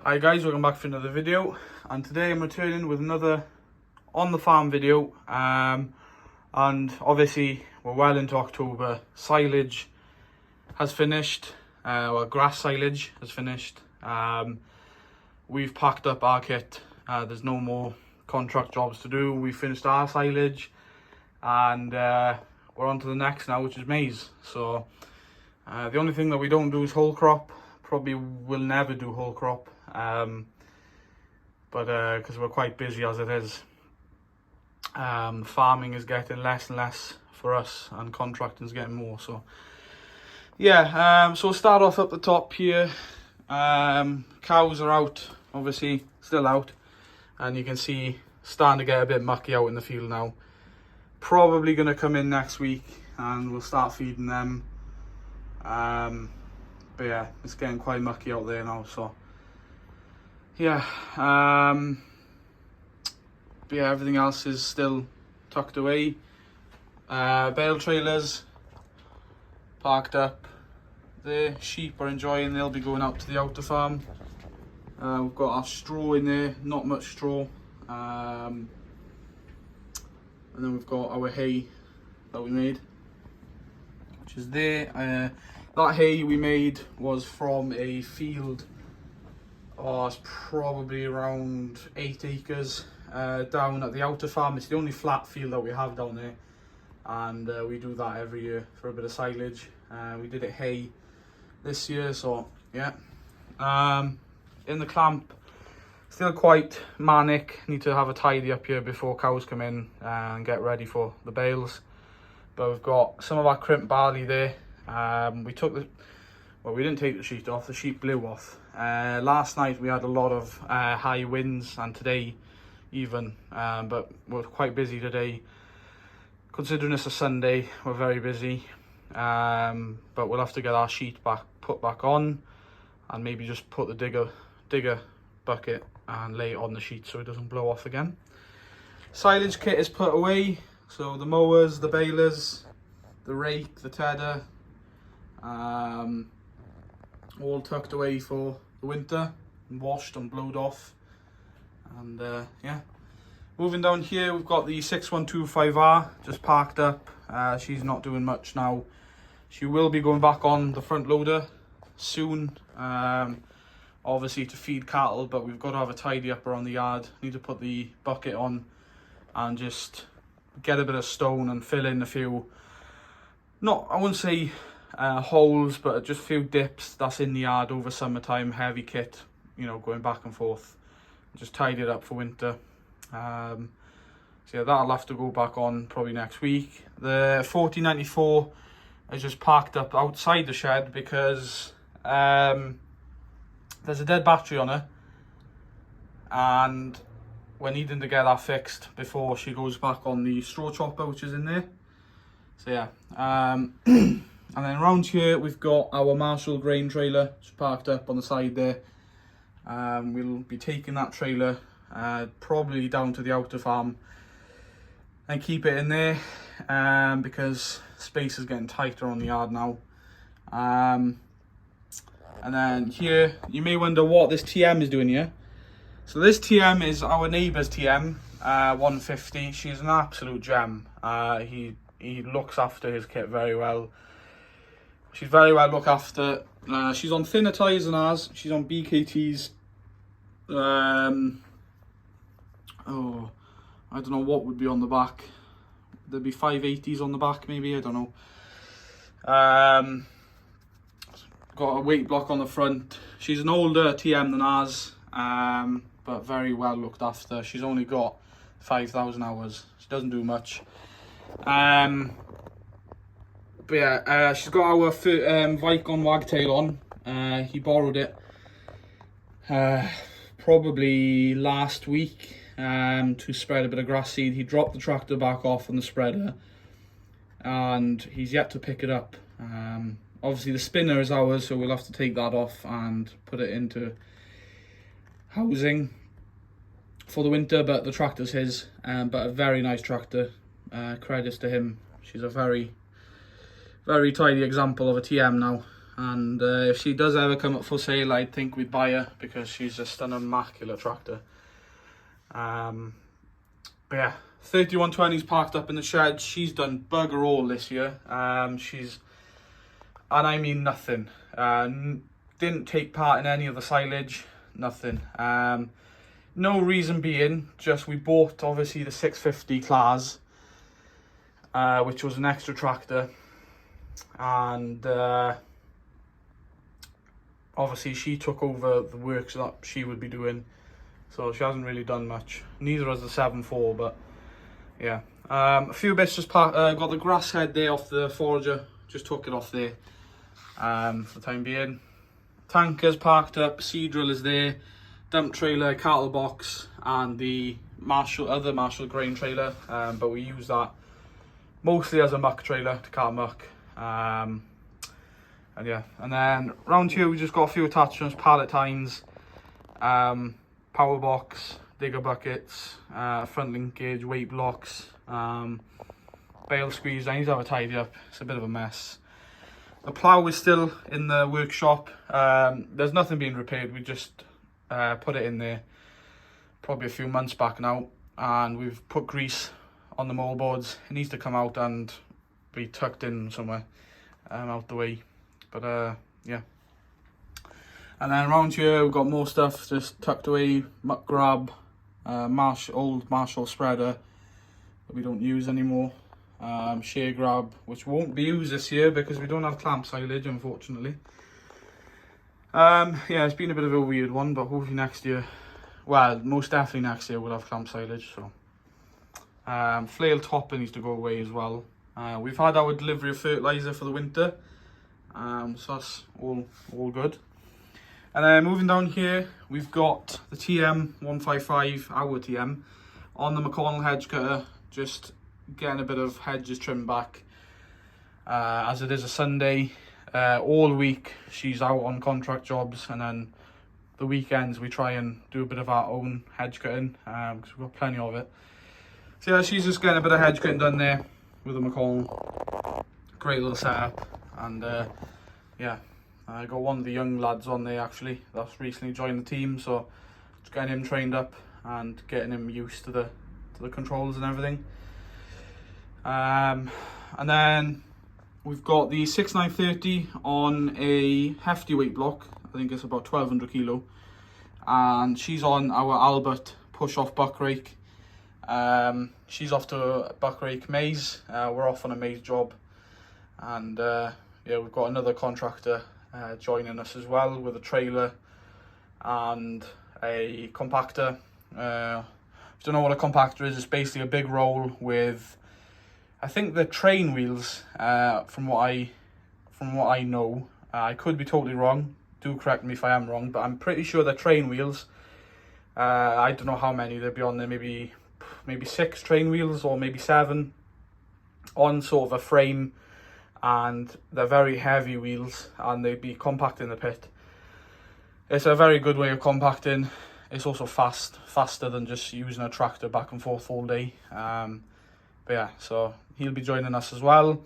Hi guys, welcome back for another video, and today I'm returning with another on the farm video. And obviously we're well into October. Silage has finished, well, grass silage has finished. We've packed up our kit. There's no more contract jobs to do. We finished our silage, and we're on to the next now, which is maize. So the only thing that we don't do is whole crop. Probably will never do whole crop, but because we're quite busy as it is. Farming is getting less and less for us, and contracting is getting more. So yeah, so we'll start off at the top here. Cows are out, obviously still out, and you can see starting to get a bit mucky out in the field now. Probably going to come in next week and we'll start feeding them. But yeah, it's getting quite mucky out there now, so yeah. But yeah, everything else is still tucked away. Bale trailers parked up there. Sheep are enjoying, they'll be going out to the outer farm. We've got our straw in there, not much straw. And then we've got our hay that we made, which is there. That hay we made was from a field, it's probably around 8 acres down at the outer farm. It's the only flat field that we have down there, and we do that every year for a bit of silage. We did it hay this year, so yeah. In the clamp, still quite manic. Need to have a tidy up here before cows come in and get ready for the bales. But we've got some of our crimp barley there. We didn't take the sheet off, the sheet blew off. Last night we had a lot of high winds, and today even, but we're quite busy today. Considering it's a Sunday, we're very busy. But we'll have to get our sheet put back on, and maybe just put the digger bucket and lay it on the sheet so it doesn't blow off again. Silage kit is put away, so the mowers, the balers, the rake, the tedder, all tucked away for the winter, and washed and blowed off. And yeah, moving down here, we've got the 6125R just parked up. She's not doing much now. She will be going back on the front loader soon, obviously to feed cattle, but we've got to have a tidy up around the yard. Need to put the bucket on and just get a bit of stone and fill in a few, I wouldn't say holes, but just a few dips that's in the yard over summertime. Heavy kit, you know, going back and forth. Just tidy it up for winter. So yeah, that'll have to go back on probably next week. The 4094 is just parked up outside the shed because there's a dead battery on her, and we're needing to get that fixed before she goes back on the straw chopper, which is in there. So yeah. And then around here we've got our Marshall grain trailer just parked up on the side there. We'll be taking that trailer probably down to the outer farm and keep it in there, because space is getting tighter on the yard now. And then here, you may wonder what this TM is doing here. So this TM is our neighbour's TM 150. She's an absolute gem. He looks after his kit very well. She's very well looked after. She's on thinner tyres than ours. She's on BKTs. I don't know what would be on the back. There'd be 580s on the back, maybe. I don't know. Got a weight block on the front. She's an older TM than ours, but very well looked after. She's only got 5,000 hours. She doesn't do much. But yeah, she's got our Vicon wagtail on. He borrowed it probably last week to spread a bit of grass seed. He dropped the tractor back off on the spreader, and he's yet to pick it up. Obviously the spinner is ours, so we'll have to take that off and put it into housing for the winter, but the tractor's his. But a very nice tractor. Credits to him. She's a very tidy example of a TM now. and if she does ever come up for sale, I think we'd buy her because she's just an immaculate tractor. But yeah, 3120's parked up in the shed. She's done bugger all this year. And I mean nothing. Didn't take part in any of the silage, nothing. No reason being, just we bought obviously the 650 class, which was an extra tractor, and obviously she took over the works that she would be doing, so she hasn't really done much. Neither has the 7.4, but yeah. A few bits just got the grass head there off the forager, just took it off there for the time being. Tankers parked up, seed drill is there, dump trailer, cattle box, and the other Marshall grain trailer, but we use that mostly as a muck trailer to cart muck. And yeah, and then around here we just got a few attachments: pallet tines, power box, digger buckets, front linkage, weight blocks, bale squeeze. I need to have a tidy up, it's a bit of a mess. The plough is still in the workshop. There's nothing being repaired, we just put it in there probably a few months back now, and we've put grease on the moldboards. It needs to come out and be tucked in somewhere out the way, but yeah. And then around here we've got more stuff just tucked away: muck grab, old Marshall spreader that we don't use anymore, share grab, which won't be used this year because we don't have clamp silage, unfortunately. Yeah, it's been a bit of a weird one, but hopefully next year, well, most definitely next year, we'll have clamp silage. So flail topper needs to go away as well. We've had our delivery of fertilizer for the winter, so that's all good. And then moving down here, we've got the TM155, our TM, on the McConnell hedge cutter, just getting a bit of hedges trimmed back. As it is a Sunday, all week she's out on contract jobs, and then the weekends we try and do a bit of our own hedge cutting, because we've got plenty of it. So yeah, she's just getting a bit of hedge cutting done there with the McConnell. Great little setup, and yeah, I got one of the young lads on there actually that's recently joined the team, so just getting him trained up and getting him used to the controls and everything. And then we've got the 6930 on a hefty weight block. I think it's about 1200 kilo, and she's on our Albert push-off buck rake. She's off to buck rake maize. We're off on a maize job, and yeah, we've got another contractor joining us as well with a trailer and a compactor. If you don't know what a compactor is, it's basically a big roll with, I think, the train wheels, from what I know. I could be totally wrong, do correct me if I am wrong, but I'm pretty sure they're train wheels. I don't know how many there'd be on there, maybe 6 train wheels or maybe 7 on sort of a frame, and they're very heavy wheels, and they'd be compacting the pit. It's a very good way of compacting. It's also faster than just using a tractor back and forth all day. But yeah, so he'll be joining us as well.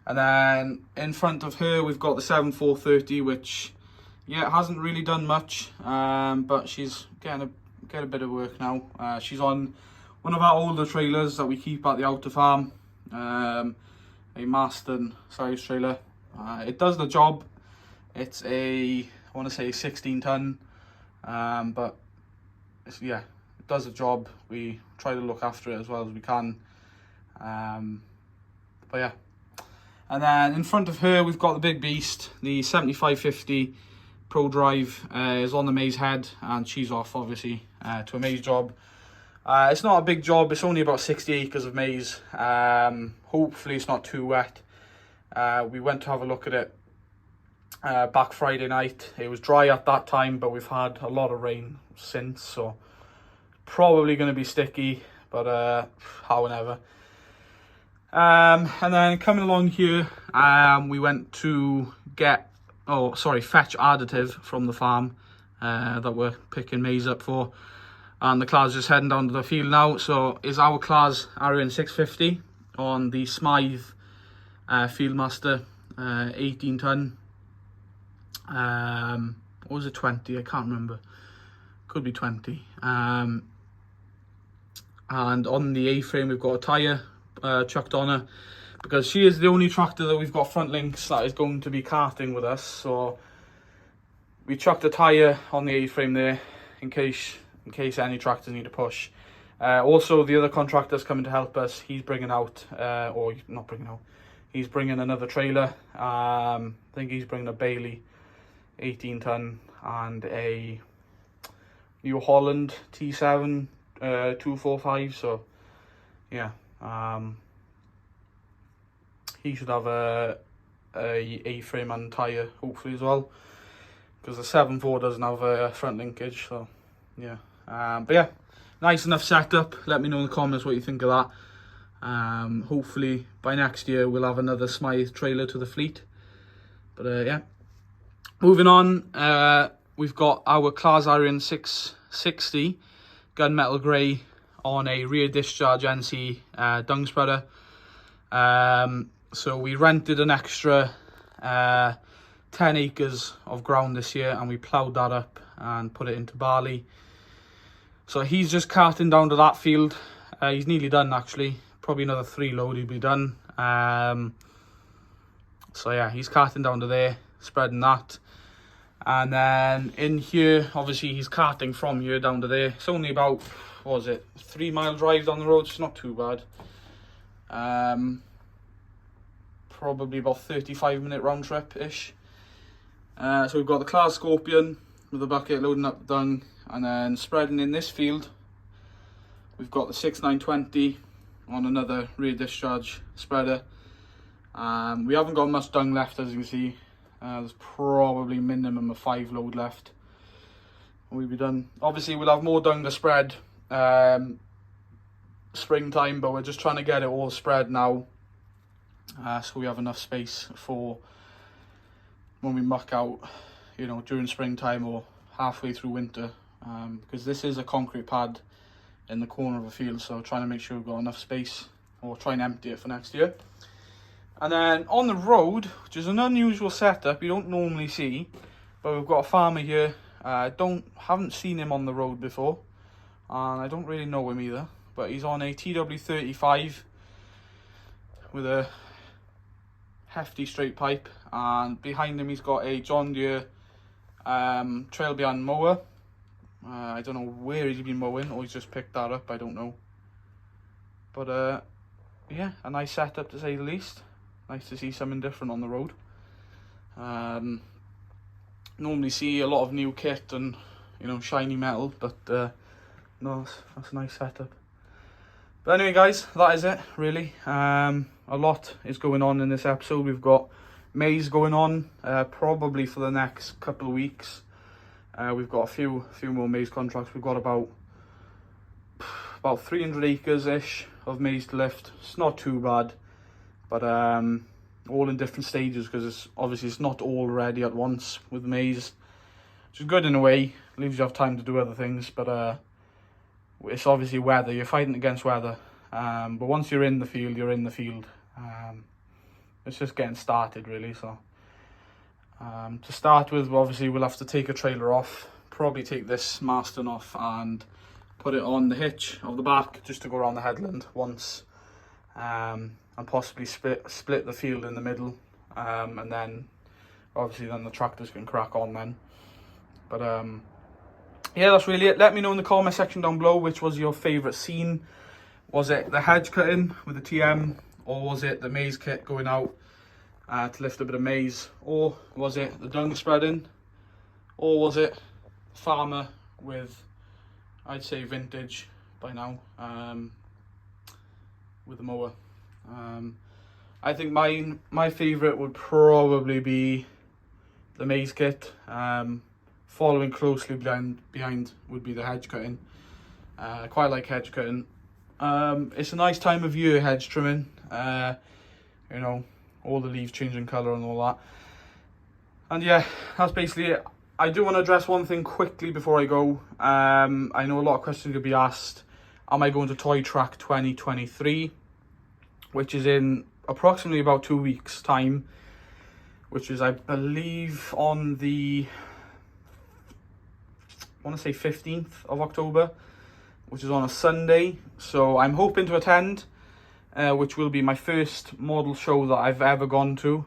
And then in front of her we've got the 7430, which, yeah, hasn't really done much, but she's getting a bit of work now. She's on one of our older trailers that we keep at the outer farm, a Marston size trailer. It does the job. It's I want to say 16 ton, but yeah, it does the job. We try to look after it as well as we can. But yeah, and then in front of her we've got the big beast, the 7550 Pro Drive, is on the maize head, and she's off obviously to a maize job. It's not a big job, it's only about 60 acres of maize. Hopefully it's not too wet. We went to have a look at it back Friday night. It was dry at that time, but we've had a lot of rain since, so probably going to be sticky, but however. And then coming along here, we went to fetch additive from the farm that we're picking maize up for, and the class just heading down to the field now. So is our class Arian 650 on the Smythe Fieldmaster 18 ton. Or was it 20? I can't remember. Could be 20. And on the A-frame we've got a tyre chucked on her, because she is the only tractor that we've got front links that is going to be carting with us. So we chucked a tyre on the A-frame there in case any tractors need a push. Also, the other contractor's coming to help us. He's bringing out, or not bringing out, he's bringing another trailer. I think he's bringing a Bailey 18 ton and a New Holland T7 245. So yeah, he should have a A-frame and tyre hopefully as well, because the 7.4 doesn't have a front linkage. So yeah, but yeah, nice enough setup. Let me know in the comments what you think of that. Hopefully by next year we'll have another Smythe trailer to the fleet. But yeah, moving on, we've got our Claas Iron 660 gunmetal grey on a rear discharge NC dung spreader. So we rented an extra 10 acres of ground this year, and we ploughed that up and put it into barley. So he's just carting down to that field. He's nearly done actually, probably another 3 load he'll be done. So yeah, he's carting down to there, spreading that. And then in here, obviously he's carting from here down to there. It's only about, what was it, 3 mile drive down the road, so it's not too bad. Probably about 35-minute round trip-ish. So we've got the Claas Scorpion with the bucket loading up the dung, and then spreading in this field we've got the 6920 on another rear discharge spreader. We haven't got much dung left, as you can see. There's probably minimum of 5 load left. We'll be done. Obviously we'll have more dung to spread springtime, but we're just trying to get it all spread now, so we have enough space for when we muck out, you know, during springtime or halfway through winter, because this is a concrete pad in the corner of a field, so trying to make sure we've got enough space, or try and empty it for next year. And then on the road, which is an unusual setup you don't normally see, but we've got a farmer here. Haven't seen him on the road before, and I don't really know him either, but he's on a TW35 with a hefty straight pipe, and behind him he's got a John Deere trail behind mower. I don't know where he's been mowing, or he's just picked that up, I don't know. But yeah, a nice setup to say the least. Nice to see something different on the road. Normally see a lot of new kit and, you know, shiny metal, but no, that's a nice setup. But anyway guys, that is it really. A lot is going on in this episode. We've got maize going on probably for the next couple of weeks. We've got a few more maize contracts. We've got about 300 acres ish of maize to lift. It's not too bad, but all in different stages, because it's not all ready at once with maize, which is good in a way. Leaves you have time to do other things, but it's obviously weather. You're fighting against weather, but once you're in the field, you're in the field. It's just getting started really. So to start with, obviously we'll have to take a trailer off, probably take this Marston off and put it on the hitch of the back just to go around the headland once, and possibly split the field in the middle, and then obviously then the tractors can crack on then. But yeah, that's really it. Let me know in the comment section down below which was your favourite scene. Was it the hedge cutting with the TM, or was it the maize kit going out to lift a bit of maize, or was it the dung spreading, or was it farmer with, I'd say, vintage by now, with the mower. I think my favourite would probably be the maize kit. Following closely behind would be the hedge cutting. I quite like hedge cutting. It's a nice time of year, hedge trimming. You know, all the leaves changing colour and all that. And yeah, that's basically it. I do want to address one thing quickly before I go. I know a lot of questions could be asked. Am I going to Toy Track 2023? Which is in approximately about 2 weeks time. which is, I believe, on the, I want to say 15th of October, which is on a Sunday. So I'm hoping to attend, which will be my first model show that I've ever gone to.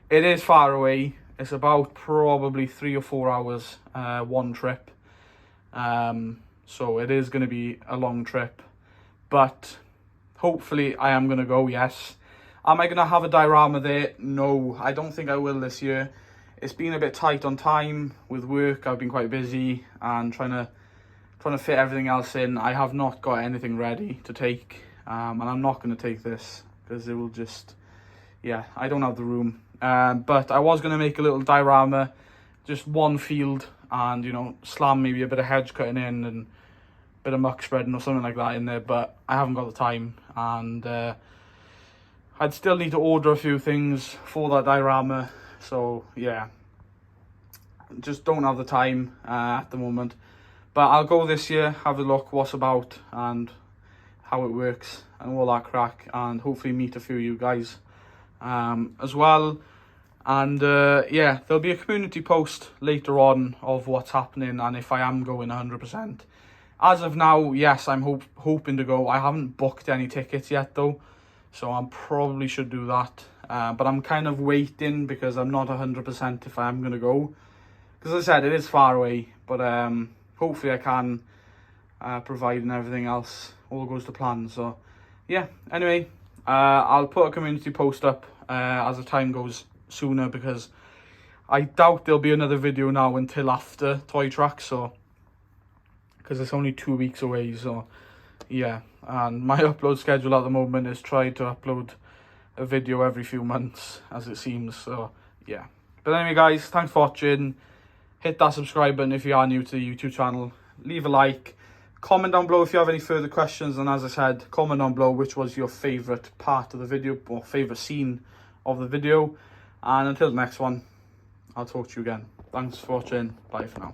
It is far away. It's about probably 3 or 4 hours, one trip. So it is going to be a long trip, but hopefully I am going to go, yes. Am I going to have a diorama there? No, I don't think I will this year. It's been a bit tight on time with work. I've been quite busy and trying to fit everything else in. I have not got anything ready to take, and I'm not going to take this because it will just, yeah, I don't have the room. But I was going to make a little diorama, just one field, and, you know, slam maybe a bit of hedge cutting in and a bit of muck spreading or something like that in there, but I haven't got the time, and I'd still need to order a few things for that diorama. So yeah, just don't have the time at the moment. But I'll go this year, have a look what's about and how it works and all that crack, and hopefully meet a few of you guys as well. And yeah, there'll be a community post later on of what's happening and if I am going 100%. As of now, yes, I'm hoping to go. I haven't booked any tickets yet though, so I probably should do that. But I'm kind of waiting because I'm not 100% if I am going to go. Because as I said, it is far away, but hopefully I can, providing everything else all goes to plan. So yeah, anyway, I'll put a community post up as the time goes sooner, because I doubt there'll be another video now until after Toy Track, so because it's only 2 weeks away. So yeah, and my upload schedule at the moment is try to upload a video every few months, as it seems. So yeah, but anyway guys, thanks for watching. Hit that subscribe button if you are new to the YouTube channel. Leave a like, comment down below if you have any further questions, and as I said, comment down below which was your favourite part of the video or favourite scene of the video. And until the next one, I'll talk to you again. Thanks for watching. Bye for now.